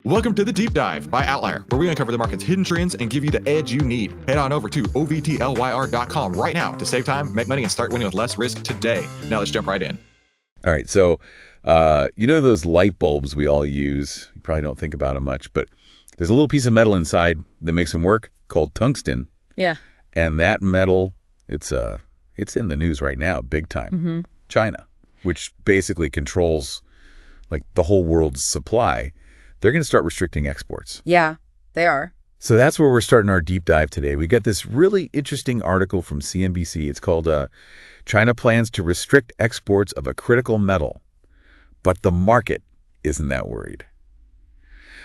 Welcome to the Deep Dive by Outlier, where we uncover the market's hidden trends and give you the edge you need. Head on over to ovtlyr.com right now to save time, make money, and start winning with less risk today. Now let's jump right in. All right, so you know those light bulbs we all use? You probably don't think about them much, but there's a little piece of metal inside that makes them work called tungsten. Yeah. And that metal, it's in the news right now, big time. Mm-hmm. China, which basically controls like the whole world's supply. They're going to start restricting exports. Yeah, they are. So that's where we're starting our deep dive today. We got this really interesting article from CNBC. It's called China Plans to Restrict Exports of a Critical Metal, but the market isn't that worried.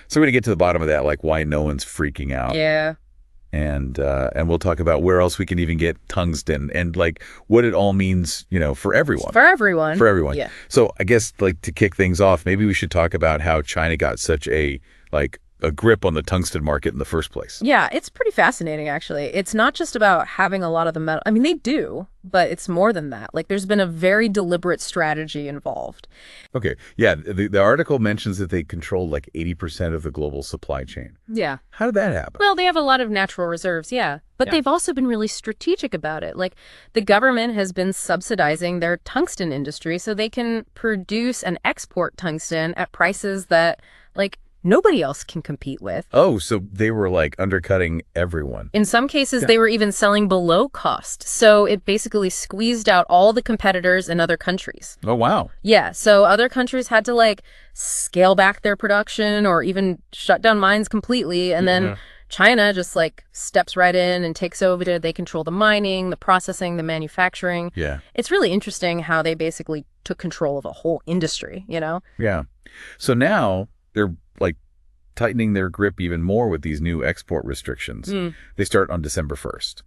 So we're going to get to the bottom of that, like why no one's freaking out. Yeah. And we'll talk about where else we can even get tungsten and like what it all means, for everyone. For everyone. For everyone. Yeah. So I guess like to kick things off, maybe we should talk about how China got such a grip on the tungsten market in the first place. Yeah, it's pretty fascinating, actually. It's not just about having a lot of the metal. I mean, they do, but it's more than that. Like, there's been a very deliberate strategy involved. Okay. Yeah. The article mentions that they control like 80% of the global supply chain. Yeah. How did that happen? Well, they have a lot of natural reserves, yeah. But they've also been really strategic about it. Like, the government has been subsidizing their tungsten industry so they can produce and export tungsten at prices that, like, nobody else can compete with. Oh, so they were like undercutting everyone. In some cases, they were even selling below cost. So it basically squeezed out all the competitors in other countries. Oh, wow. Yeah. So other countries had to like scale back their production or even shut down mines completely. And then China just like steps right in and takes over it. They control the mining, the processing, the manufacturing. Yeah. It's really interesting how they basically took control of a whole industry, Yeah. So now they're like tightening their grip even more with these new export restrictions. They start on December 1st.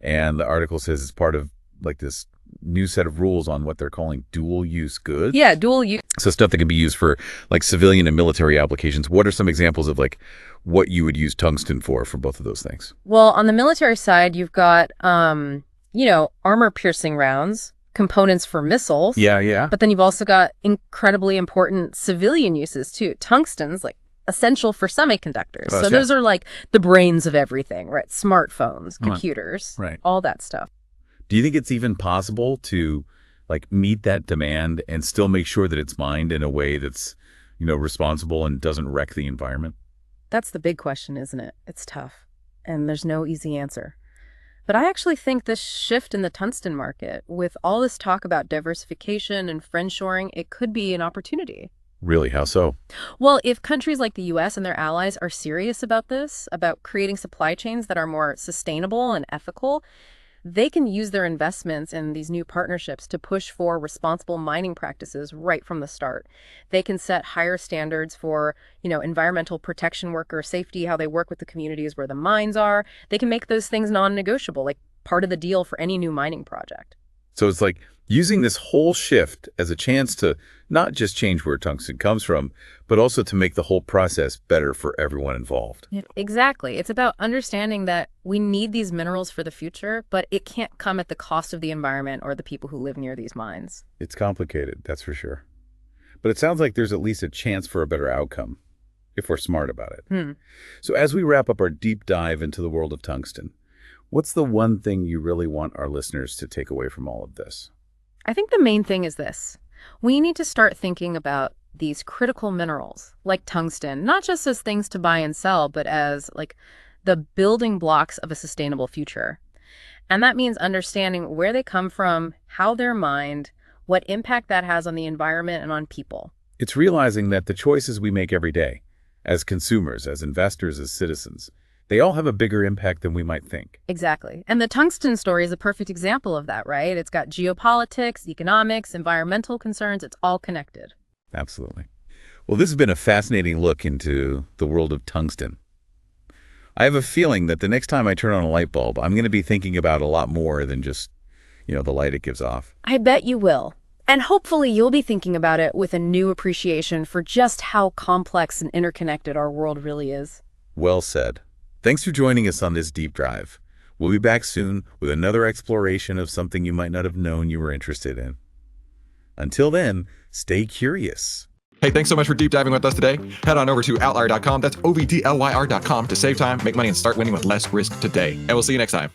And the article says it's part of like this new set of rules on what they're calling dual use goods. Yeah, dual use. So stuff that can be used for like civilian and military applications. What are some examples of like what you would use tungsten for both of those things? Well, on the military side, you've got, armor piercing rounds, components for missiles. Yeah. But then you've also got incredibly important civilian uses too. Tungsten's like essential for semiconductors. So those are like the brains of everything, right? Smartphones, computers, right. All that stuff. Do you think it's even possible to like meet that demand and still make sure that it's mined in a way that's, responsible and doesn't wreck the environment? That's the big question, isn't it? It's tough. And there's no easy answer. But I actually think this shift in the tungsten market, with all this talk about diversification and friendshoring, it could be an opportunity. Really? How so? Well, if countries like the U.S. and their allies are serious about this, about creating supply chains that are more sustainable and ethical, they can use their investments in these new partnerships to push for responsible mining practices right from the start. They can set higher standards for, environmental protection, worker safety, how they work with the communities where the mines are. They can make those things non-negotiable, like part of the deal for any new mining project. So it's like using this whole shift as a chance to not just change where tungsten comes from, but also to make the whole process better for everyone involved. Exactly. It's about understanding that we need these minerals for the future, but it can't come at the cost of the environment or the people who live near these mines. It's complicated, that's for sure. But it sounds like there's at least a chance for a better outcome if we're smart about it. So as we wrap up our deep dive into the world of tungsten, what's the one thing you really want our listeners to take away from all of this? I think the main thing is this. We need to start thinking about these critical minerals like tungsten, not just as things to buy and sell, but as like the building blocks of a sustainable future. And that means understanding where they come from, how they're mined, what impact that has on the environment and on people. It's realizing that the choices we make every day, as consumers, as investors, as citizens, they all have a bigger impact than we might think. Exactly. And the tungsten story is a perfect example of that, right? It's got geopolitics, economics, environmental concerns. It's all connected. Absolutely. Well, this has been a fascinating look into the world of tungsten. I have a feeling that the next time I turn on a light bulb, I'm going to be thinking about a lot more than just, the light it gives off. I bet you will. And hopefully you'll be thinking about it with a new appreciation for just how complex and interconnected our world really is. Well said. Thanks for joining us on this deep dive. We'll be back soon with another exploration of something you might not have known you were interested in. Until then, stay curious. Hey, thanks so much for deep diving with us today. Head on over to outlier.com. That's OVTLYR.com to save time, make money, and start winning with less risk today. And we'll see you next time.